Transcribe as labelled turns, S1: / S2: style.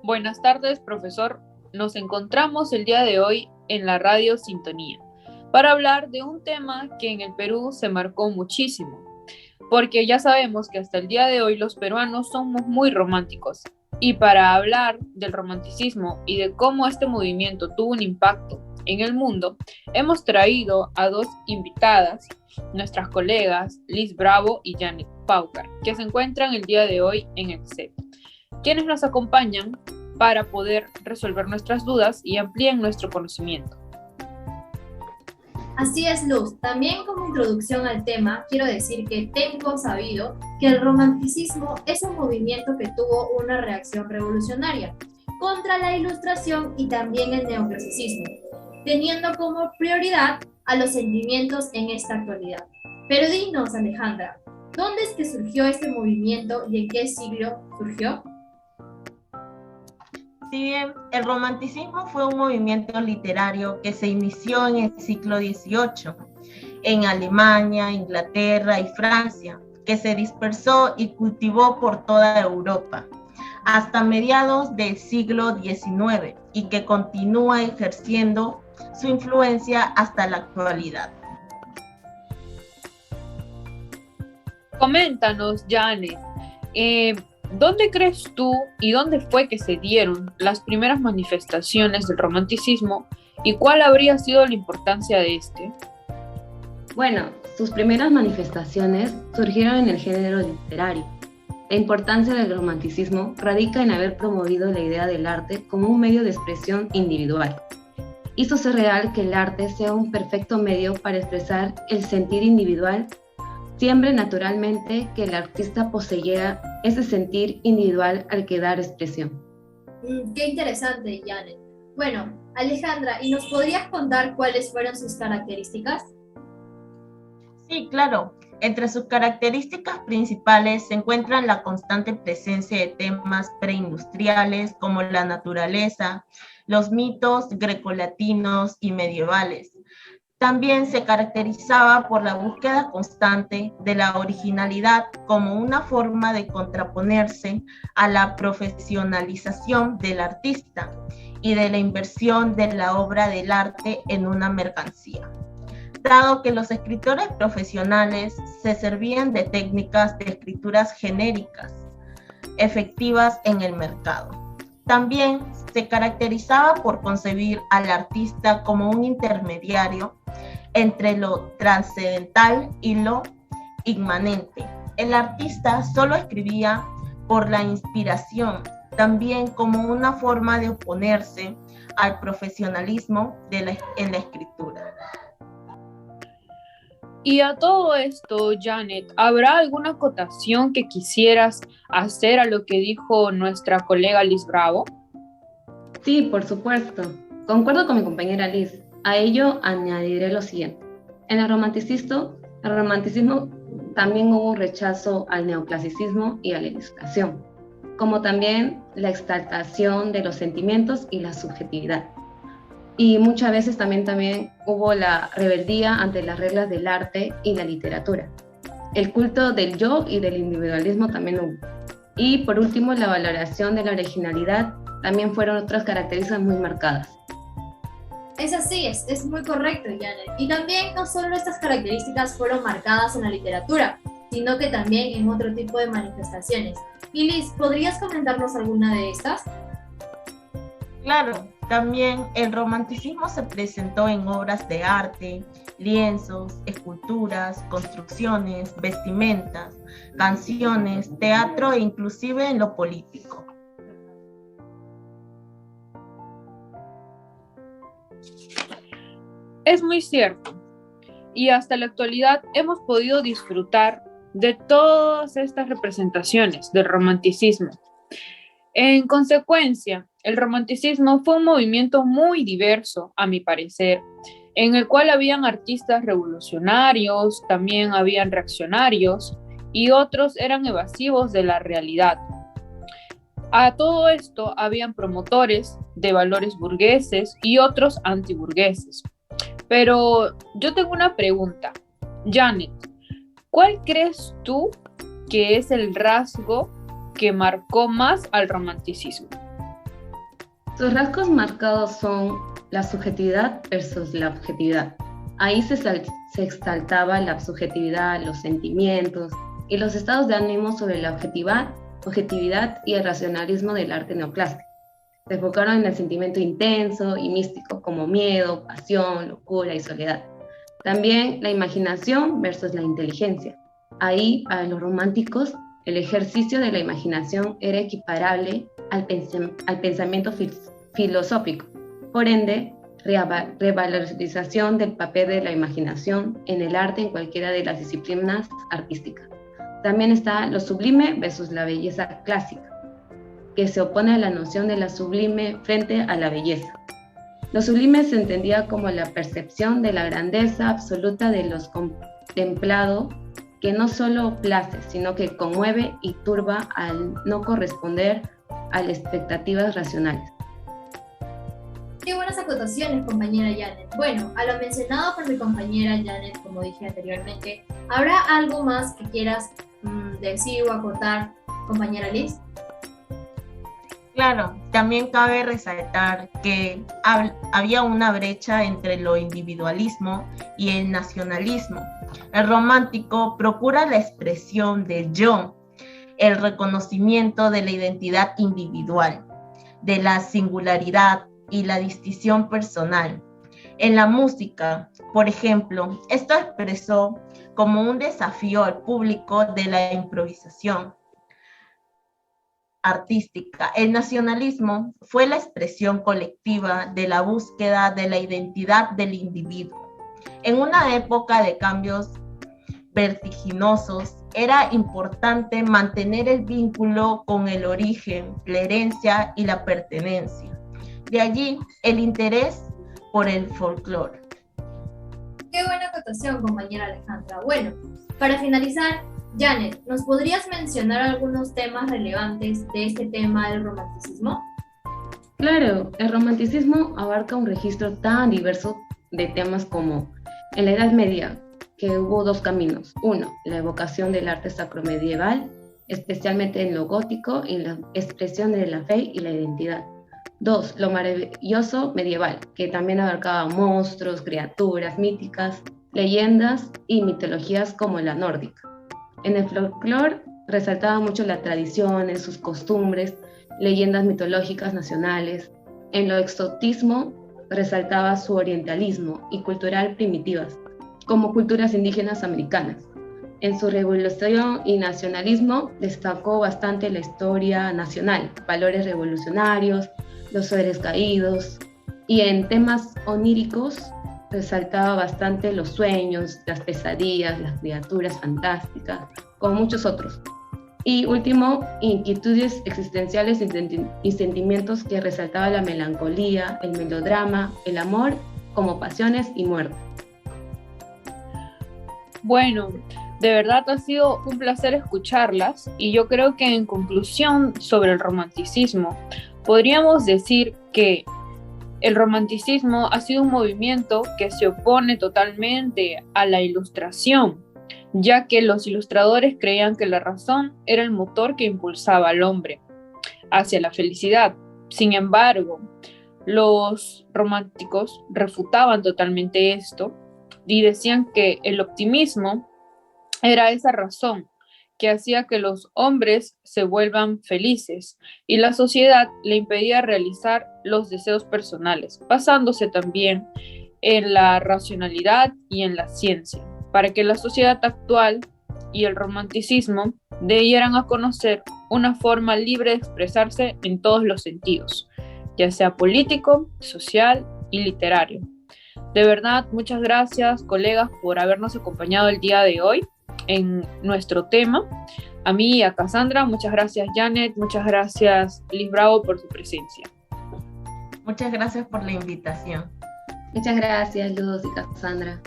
S1: Buenas tardes, profesor. Nos encontramos el día de hoy en la radio Sintonía para hablar de un tema que en el Perú se marcó muchísimo, porque ya sabemos que hasta el día de hoy los peruanos somos muy románticos. Y para hablar del romanticismo y de cómo este movimiento tuvo un impacto en el mundo, hemos traído a dos invitadas, nuestras colegas Liz Bravo y Janet Paucar, que se encuentran el día de hoy en el set, quienes nos acompañan para poder resolver nuestras dudas y amplíen nuestro conocimiento.
S2: Así es, Luz. También como introducción al tema, quiero decir que tengo sabido que el romanticismo es un movimiento que tuvo una reacción revolucionaria contra la Ilustración y también el neoclasicismo, teniendo como prioridad a los sentimientos en esta actualidad. Pero dinos, Alejandra, ¿dónde es que surgió este movimiento y en qué siglo surgió?
S3: Si bien el romanticismo fue un movimiento literario que se inició en el siglo XVIII en Alemania, Inglaterra y Francia, que se dispersó y cultivó por toda Europa hasta mediados del siglo XIX y que continúa ejerciendo su influencia hasta la actualidad.
S1: Coméntanos, Janet, ¿dónde crees tú y dónde fue que se dieron las primeras manifestaciones del romanticismo y cuál habría sido la importancia de este?
S4: Bueno, sus primeras manifestaciones surgieron en el género literario. La importancia del romanticismo radica en haber promovido la idea del arte como un medio de expresión individual. Hizo ser real que el arte sea un perfecto medio para expresar el sentir individual, siempre naturalmente que el artista poseyera ese sentir individual al que dar expresión.
S2: Qué interesante, Janet. Bueno, Alejandra, ¿y nos podrías contar cuáles fueron sus características?
S3: Sí, claro. Entre sus características principales se encuentran la constante presencia de temas preindustriales como la naturaleza, los mitos grecolatinos y medievales. También se caracterizaba por la búsqueda constante de la originalidad como una forma de contraponerse a la profesionalización del artista y de la inversión de la obra del arte en una mercancía. Dado que los escritores profesionales se servían de técnicas de escrituras genéricas, efectivas en el mercado. También se caracterizaba por concebir al artista como un intermediario entre lo trascendental y lo inmanente. El artista solo escribía por la inspiración, también como una forma de oponerse al profesionalismo en la escritura.
S1: Y a todo esto, Janet, ¿habrá alguna acotación que quisieras hacer a lo que dijo nuestra colega Liz Bravo?
S4: Sí, por supuesto. Concuerdo con mi compañera Liz. A ello añadiré lo siguiente. En el romanticismo también hubo un rechazo al neoclasicismo y a la ilustración, como también la exaltación de los sentimientos y la subjetividad. Y muchas veces también hubo la rebeldía ante las reglas del arte y la literatura. El culto del yo y del individualismo también hubo. Y por último, la valoración de la originalidad también fueron otras características muy marcadas.
S2: Es así, es muy correcto, Janet. Y también no solo estas características fueron marcadas en la literatura, sino que también en otro tipo de manifestaciones. Y Liz, ¿podrías comentarnos alguna de estas?
S3: Claro, también el romanticismo se presentó en obras de arte, lienzos, esculturas, construcciones, vestimentas, canciones, teatro e inclusive en lo político.
S1: Es muy cierto. Y hasta la actualidad hemos podido disfrutar de todas estas representaciones del romanticismo. En consecuencia, el romanticismo fue un movimiento muy diverso, a mi parecer, en el cual habían artistas revolucionarios, también habían reaccionarios y otros eran evasivos de la realidad. A todo esto habían promotores de valores burgueses y otros antiburgueses. Pero yo tengo una pregunta. Janet, ¿cuál crees tú que es el rasgo que marcó más al romanticismo?
S4: Sus rasgos marcados son la subjetividad versus la objetividad. Ahí se exaltaba la subjetividad, los sentimientos y los estados de ánimo sobre la objetividad y el racionalismo del arte neoclásico. Se enfocaron en el sentimiento intenso y místico como miedo, pasión, locura y soledad. También la imaginación versus la inteligencia. Ahí, para los románticos, el ejercicio de la imaginación era equiparable al pensamiento filosófico. Por ende, revalorización del papel de la imaginación en el arte en cualquiera de las disciplinas artísticas. También está lo sublime versus la belleza clásica, que se opone a la noción de la sublime frente a la belleza. Lo sublime se entendía como la percepción de la grandeza absoluta de los contemplado, que no solo place, sino que conmueve y turba al no corresponder a las expectativas racionales.
S2: Qué buenas acotaciones, compañera Janet. Bueno, a lo mencionado por mi compañera Janet, como dije anteriormente, ¿habrá algo más que quieras decir o acotar, compañera Liz?
S3: Claro, también cabe resaltar que había una brecha entre lo individualismo y el nacionalismo. El romántico procura la expresión del yo, el reconocimiento de la identidad individual, de la singularidad y la distinción personal. En la música, por ejemplo, esto expresó como un desafío al público de la improvisación artística. El nacionalismo fue la expresión colectiva de la búsqueda de la identidad del individuo. En una época de cambios vertiginosos, era importante mantener el vínculo con el origen, la herencia y la pertenencia. De allí el interés por el folclore.
S2: Qué buena acotación, compañera Alejandra. Bueno, para finalizar, Janet, ¿nos podrías mencionar algunos temas relevantes de este tema del romanticismo?
S4: Claro, el romanticismo abarca un registro tan diverso de temas como en la Edad Media, que hubo dos caminos. Uno, la evocación del arte sacromedieval, especialmente en lo gótico y la expresión de la fe y la identidad. Dos, lo maravilloso medieval, que también abarcaba monstruos, criaturas míticas, leyendas y mitologías como la nórdica. En el folclore resaltaba mucho las tradiciones, sus costumbres, leyendas mitológicas nacionales. En lo exotismo resaltaba su orientalismo y cultural primitivas, como culturas indígenas americanas. En su revolución y nacionalismo destacó bastante la historia nacional, valores revolucionarios, los seres caídos, y en temas oníricos resaltaba bastante los sueños, las pesadillas, las criaturas fantásticas, como muchos otros. Y último, inquietudes existenciales y sentimientos que resaltaba la melancolía, el melodrama, el amor como pasiones y muerte.
S1: Bueno, de verdad ha sido un placer escucharlas y yo creo que en conclusión sobre el romanticismo podríamos decir que el romanticismo ha sido un movimiento que se opone totalmente a la ilustración, ya que los ilustradores creían que la razón era el motor que impulsaba al hombre hacia la felicidad. Sin embargo, los románticos refutaban totalmente esto y decían que el optimismo era esa razón que hacía que los hombres se vuelvan felices y la sociedad le impedía realizar los deseos personales, basándose también en la racionalidad y en la ciencia, para que la sociedad actual y el romanticismo dieran a conocer una forma libre de expresarse en todos los sentidos, ya sea político, social y literario. De verdad, muchas gracias, colegas, por habernos acompañado el día de hoy en nuestro tema. A mí y a Cassandra, muchas gracias Janet, muchas gracias Liz Bravo por su presencia.
S3: Muchas gracias por la invitación.
S4: Muchas gracias Luz y Cassandra.